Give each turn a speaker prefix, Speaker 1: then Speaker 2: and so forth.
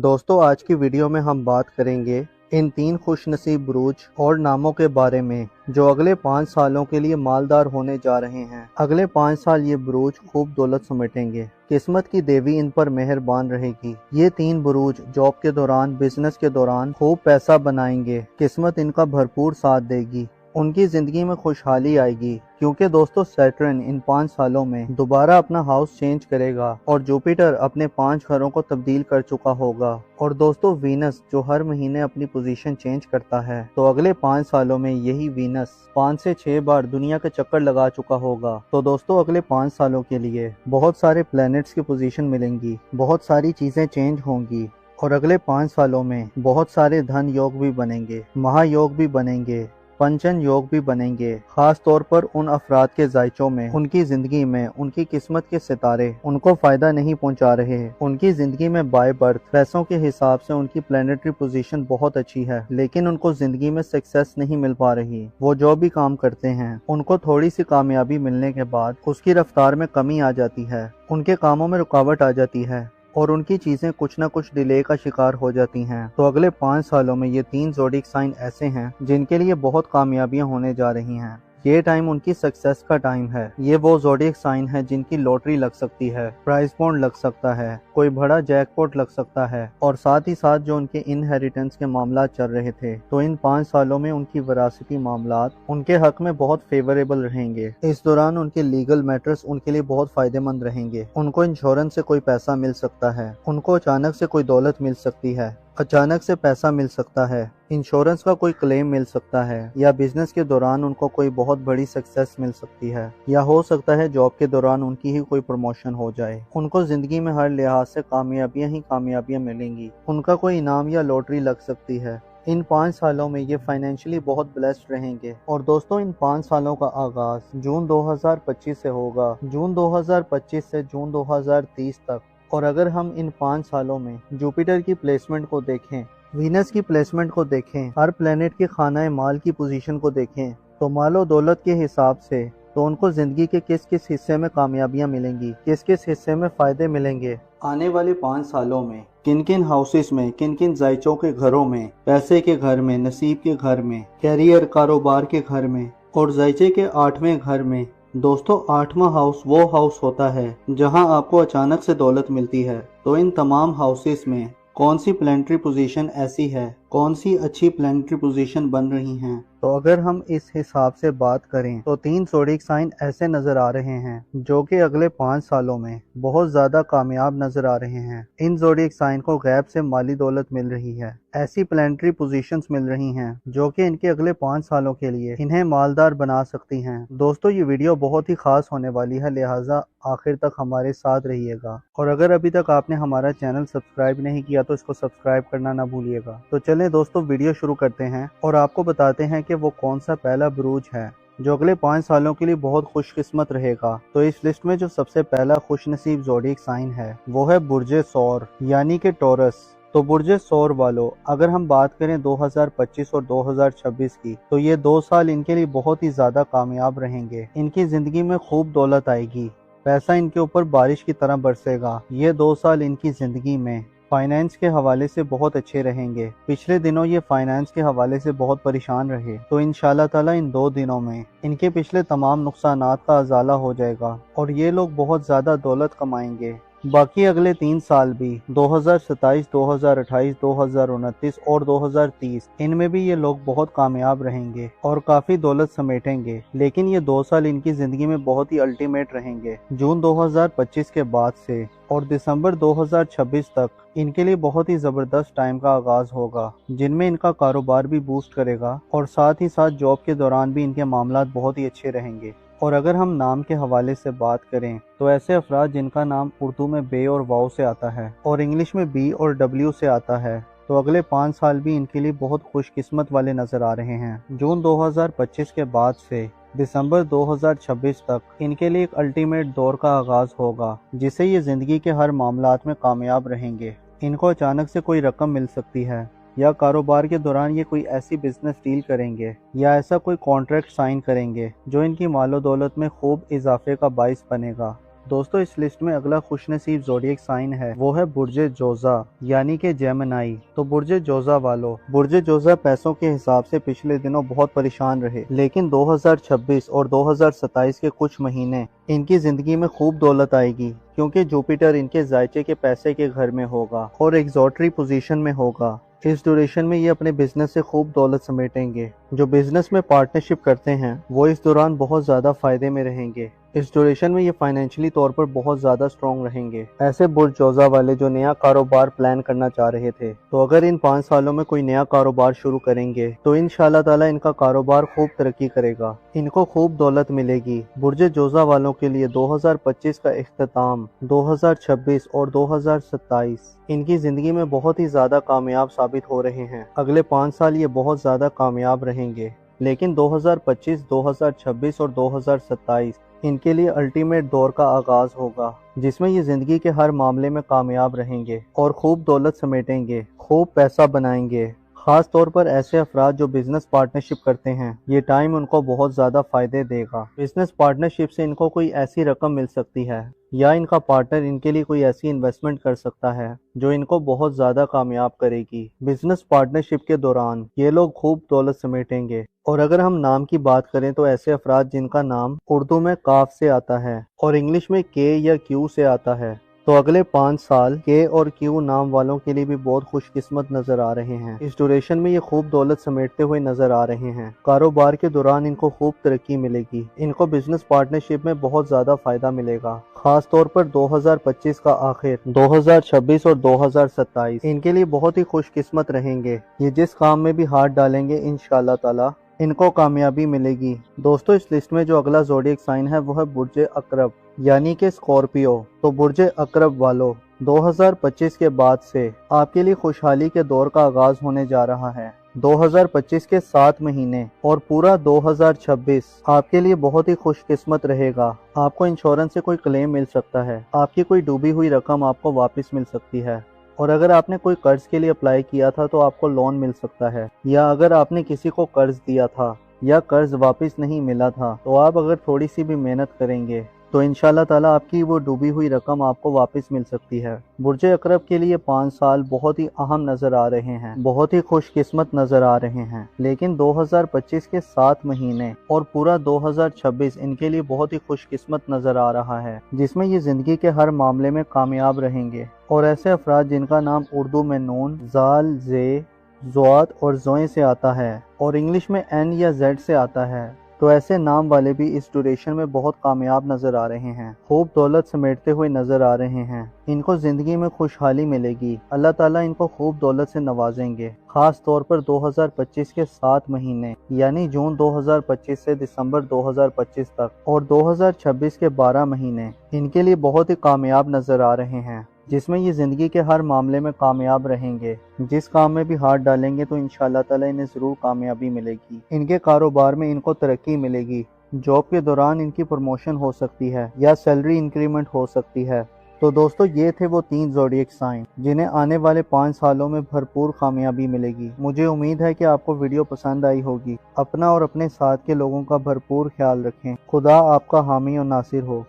Speaker 1: दोस्तों आज की वीडियो में हम बात करेंगे इन 3 खुशनसीब बुरूज और नामों के बारे में जो अगले 5 सालों के लिए मालदार होने जा रहे हैं। अगले 5 साल ये बुरूज खूब दौलत समेटेंगे। किस्मत की देवी इन पर मेहरबान रहेगी। ये 3 बुरूज जॉब के दौरान, बिजनेस के दौरान खूब पैसा बनाएंगे। किस्मत इनका भरपूर साथ देगी। उनकी जिंदगी में खुशहाली आएगी क्योंकि दोस्तों सैटर्न इन 5 सालों में दोबारा अपना हाउस चेंज करेगा और जुपिटर अपने 5 घरों को तब्दील कर चुका होगा। और दोस्तों वीनस जो हर महीने अपनी पोजीशन चेंज करता है, तो अगले 5 सालों में यही वीनस 5 से 6 बार दुनिया के चक्कर लगा चुका होगा। तो दोस्तों अगले 5 सालों के लिए बहुत सारे प्लैनेट्स की पोजीशन मिलेंगी, बहुत सारी चीजें चेंज होंगी और अगले 5 सालों में बहुत सारे धन योग भी बनेंगे, महायोग भी बनेंगे, पंचन योग भी बनेंगे। खास तौर पर उन अफराद के जायचों में, उनकी जिंदगी में उनकी किस्मत के सितारे उनको फायदा नहीं पहुंचा रहे। उनकी जिंदगी में बाय बर्थ पैसों के हिसाब से उनकी प्लेनेटरी पोजीशन बहुत अच्छी है, लेकिन उनको जिंदगी में सक्सेस नहीं मिल पा रही। वो जो भी काम करते हैं उनको थोड़ी सी कामयाबी मिलने के बाद उसकी रफ्तार में कमी आ जाती है, उनके कामों में रुकावट आ जाती है और उनकी चीजें कुछ न कुछ डिले का शिकार हो जाती हैं। तो अगले 5 सालों में ये 3 ज़ोडिएक साइन ऐसे हैं जिनके लिए बहुत कामयाबियां होने जा रही हैं। ये टाइम उनकी सक्सेस का टाइम है। ये वो ज़ोडिएक साइन है जिनकी लॉटरी लग सकती है, प्राइज बॉन्ड लग सकता है, कोई बड़ा जैकपॉट लग सकता है और साथ ही साथ जो उनके इनहेरिटेंस के मामला चल रहे थे, तो इन 5 सालों में उनकी वरासती मामलात उनके हक में बहुत फेवरेबल रहेंगे। इस दौरान उनके लीगल मैटर्स उनके लिए बहुत फायदेमंद रहेंगे। उनको इंश्योरेंस से कोई पैसा मिल सकता है, उनको अचानक से कोई दौलत मिल सकती है, अचानक से पैसा मिल सकता है, इंश्योरेंस का कोई क्लेम मिल सकता है, या बिजनेस के दौरान उनको कोई बहुत बड़ी सक्सेस मिल सकती है, या हो सकता है जॉब के दौरान उनकी ही कोई प्रमोशन हो जाए। उनको जिंदगी में हर लिहाज से कामयाबियां ही कामयाबियां मिलेंगी। उनका कोई इनाम या लॉटरी लग सकती है। इन 5 सालों में ये फाइनेंशियली बहुत ब्लेस्ड रहेंगे। और दोस्तों इन 5 सालों का आगाज जून 2025 से होगा, जून 2025 से जून 2030 तक। और अगर हम इन 5 सालों में जुपिटर की प्लेसमेंट को देखें, वीनस की प्लेसमेंट को देखें, हर प्लेनेट के खाना माल की पोजीशन को देखें, तो मालो दौलत के हिसाब से तो उनको जिंदगी के किस किस हिस्से में कामयाबियां मिलेंगी, किस किस हिस्से में फायदे मिलेंगे। आने वाले 5 सालों में किन किन हाउसेस में, किन किन जायचों के घरों में, पैसे के घर में, नसीब के घर में, कैरियर कारोबार के घर में और जायचे के 8वें घर में। दोस्तों 8वां हाउस वो हाउस होता है जहां आपको अचानक से दौलत मिलती है। तो इन तमाम हाउसेस में कौन सी प्लैनेटरी पोजीशन ऐसी है, कौन सी अच्छी प्लैनेटरी पोजीशन बन रही हैं। तो अगर हम इस हिसाब से बात करें तो 3 ज़ोडिएक साइन ऐसे नजर आ रहे हैं जो कि अगले 5 सालों में बहुत ज्यादा कामयाब नजर आ रहे हैं। इन ज़ोडिएक साइन को गैब से माली दौलत मिल रही है, ऐसी प्लैनेटरी पोजीशंस मिल रही हैं जो कि इनके अगले 5 सालों के लिए इन्हें मालदार बना सकती हैं। दोस्तों ये वीडियो बहुत ही खास होने वाली है, लिहाजा आखिर तक हमारे साथ रहिएगा। और अगर अभी तक आपने हमारा चैनल सब्सक्राइब नहीं किया तो इसको सब्सक्राइब करना ना भूलिएगा। तो चलें दोस्तों वीडियो शुरू करते हैं और आपको बताते हैं कि वो कौन सा पहला बुरूज है जो अगले 5 सालों के लिए बहुत खुशकिस्मत रहेगा। तो इस लिस्ट में जो सबसे पहला खुशनसीब ज़ोडिएक साइन है वो है बुर्जे सौर यानी कि टॉरस। तो बुर्जे सौर वालों, अगर हम बात करें 2025 और 2026 की, तो ये 2 साल इनके लिए बहुत ही ज्यादा कामयाब रहेंगे। इनकी जिंदगी में खूब दौलत आएगी, पैसा इनके ऊपर बारिश की तरह बरसेगा। ये 2 साल इनकी जिंदगी में फाइनेंस के हवाले से बहुत अच्छे रहेंगे। पिछले दिनों ये फाइनेंस के हवाले से बहुत परेशान रहे, तो इंशाल्लाह ताला इन 2 दिनों में इनके पिछले तमाम नुकसानात का अजाला हो जाएगा और ये लोग बहुत ज्यादा दौलत कमाएंगे। बाकी अगले 3 साल भी 2027, 2028, 2029 और 2030 इनमें भी ये लोग बहुत कामयाब रहेंगे और काफी दौलत समेटेंगे। लेकिन ये 2 साल इनकी जिंदगी में बहुत ही अल्टीमेट रहेंगे। जून 2025 के बाद से और दिसंबर 2026 तक इनके लिए बहुत ही जबरदस्त टाइम का आगाज होगा, जिनमें इनका कारोबार भी बूस्ट करेगा और साथ ही साथ जॉब के दौरान भी इनके मामलात बहुत ही अच्छे रहेंगे। और अगर हम नाम के हवाले से बात करें तो ऐसे अफराद जिनका नाम उर्दू में बे और वाव से आता है और इंग्लिश में बी और डब्ल्यू से आता है, तो अगले 5 साल भी इनके लिए बहुत खुशकिस्मत वाले नजर आ रहे हैं। जून 2025 के बाद से दिसंबर 2026 तक इनके लिए एक अल्टीमेट दौर का आगाज होगा, जिससे ये जिंदगी के हर मामलात में कामयाब रहेंगे। इनको अचानक से कोई रकम मिल सकती है या कारोबार के दौरान ये कोई ऐसी बिजनेस डील करेंगे या ऐसा कोई कॉन्ट्रैक्ट साइन करेंगे जो इनकी मालो दौलत में खूब इजाफे का बाइस बनेगा। दोस्तों इस लिस्ट में अगला खुशनसीब ज़ोडिएक साइन है वो है बुर्ज जोजा यानी कि जेमिनी। तो बुर्ज जोजा वालों, बुर्ज जोजा पैसों के हिसाब से पिछले दिनों बहुत परेशान रहे, लेकिन 2026 और 2027 के कुछ महीने इनकी जिंदगी में खूब दौलत आएगी, क्योंकि जुपिटर इनके जायचे के पैसे के घर में होगा और एग्जॉटरी पोजीशन में होगा। इस ड्यूरेशन में ये अपने बिजनेस से खूब दौलत समेटेंगे। जो बिजनेस में पार्टनरशिप करते हैं वो इस दौरान बहुत ज़्यादा फायदे में रहेंगे। इस ड्यूरेशन में ये फाइनेंशियली तौर पर बहुत ज़्यादा स्ट्रॉन्ग रहेंगे। ऐसे बुर्ज जोजा वाले जो नया कारोबार प्लान करना चाह रहे थे, तो अगर इन 5 सालों में कोई नया कारोबार शुरू करेंगे तो इंशाल्लाह ताला इनका कारोबार खूब तरक्की करेगा, इनको खूब दौलत मिलेगी। बुर्ज जोजा वालों के लिए 2025 का इख्तिताम 2026 और 2027 इनकी ज़िंदगी में बहुत ही ज़्यादा कामयाब साबित हो रहे हैं। अगले 5 साल ये बहुत ज़्यादा कामयाब रहेंगे, लेकिन 2025, 2026 और 2027 इनके लिए अल्टीमेट दौर का आगाज होगा, जिसमें ये जिंदगी के हर मामले में कामयाब रहेंगे और खूब दौलत समेटेंगे, खूब पैसा बनाएंगे। खास तौर पर ऐसे अफराद जो बिजनेस पार्टनरशिप करते हैं, ये टाइम उनको बहुत ज़्यादा फायदे देगा। बिजनेस पार्टनरशिप से इनको कोई ऐसी रकम मिल सकती है या इनका पार्टनर इनके लिए कोई ऐसी इन्वेस्टमेंट कर सकता है जो इनको बहुत ज़्यादा कामयाब करेगी। बिजनेस पार्टनरशिप के दौरान ये लोग खूब दौलत समेटेंगे। और अगर हम नाम की बात करें तो ऐसे अफराद जिनका नाम उर्दू में काफ से आता है और इंग्लिश में के या क्यू से आता है, तो अगले 5 साल के और क्यू नाम वालों के लिए भी बहुत खुशकिस्मत नजर आ रहे हैं। इस ड्यूरेशन में ये खूब दौलत समेटते हुए नजर आ रहे हैं। कारोबार के दौरान इनको खूब तरक्की मिलेगी, इनको बिजनेस पार्टनरशिप में बहुत ज्यादा फायदा मिलेगा। खास तौर पर 2025 का आखिर, 2026 और 2027 इनके लिए बहुत ही खुशकिस्मत रहेंगे। ये जिस काम में भी हाथ डालेंगे इंशाल्लाह ताला इनको कामयाबी मिलेगी। दोस्तों इस लिस्ट में जो अगला ज़ोडिएक साइन है वो है बुर्ज अकरब यानी कि स्कॉर्पियो। तो बुर्ज अकरब वालों, 2025 के बाद से आपके लिए खुशहाली के दौर का आगाज होने जा रहा है। 2025 के 7 महीने और पूरा 2026 आपके लिए बहुत ही खुशकिस्मत रहेगा। आपको इंश्योरेंस से कोई क्लेम मिल सकता है, आपकी कोई डूबी हुई रकम आपको वापस मिल सकती है, और अगर आपने कोई कर्ज के लिए अप्लाई किया था तो आपको लोन मिल सकता है, या अगर आपने किसी को कर्ज दिया था या कर्ज वापस नहीं मिला था तो आप अगर थोड़ी सी भी मेहनत करेंगे तो इंशाल्लाह ताला आपकी वो डूबी हुई रकम आपको वापस मिल सकती है। बुर्ज अकरब के लिए 5 साल बहुत ही अहम नजर आ रहे हैं, बहुत ही खुशकिस्मत नजर आ रहे हैं। लेकिन 2025 के 7 महीने और पूरा 2026 इनके लिए बहुत ही खुशकिस्मत नजर आ रहा है, जिसमें ये जिंदगी के हर मामले में कामयाब रहेंगे। और ऐसे अफराद जिनका नाम उर्दू में नून, जाल, जे, ज़ुआत और ज़ोए से आता है और इंग्लिश में एन या जेड से आता है, तो ऐसे नाम वाले भी इस ड्यूरेशन में बहुत कामयाब नजर आ रहे हैं, खूब दौलत समेटते हुए नजर आ रहे हैं। इनको जिंदगी में खुशहाली मिलेगी, अल्लाह ताला इनको खूब दौलत से नवाजेंगे। खास तौर पर 2025 के 7 महीने यानी जून 2025 से दिसंबर 2025 तक और 2026 के 12 महीने इनके लिए बहुत ही कामयाब नजर आ रहे हैं, जिसमें ये ज़िंदगी के हर मामले में कामयाब रहेंगे। जिस काम में भी हाथ डालेंगे तो इंशाल्लाह ताला इन्हें ज़रूर कामयाबी मिलेगी। इनके कारोबार में इनको तरक्की मिलेगी, जॉब के दौरान इनकी प्रमोशन हो सकती है या सैलरी इंक्रीमेंट हो सकती है। तो दोस्तों ये थे वो 3 ज़ोडिएक साइन जिन्हें आने वाले 5 सालों में भरपूर कामयाबी मिलेगी। मुझे उम्मीद है कि आपको वीडियो पसंद आई होगी। अपना और अपने साथ के लोगों का भरपूर ख्याल रखें। खुदा आपका हामी और नासिर हो।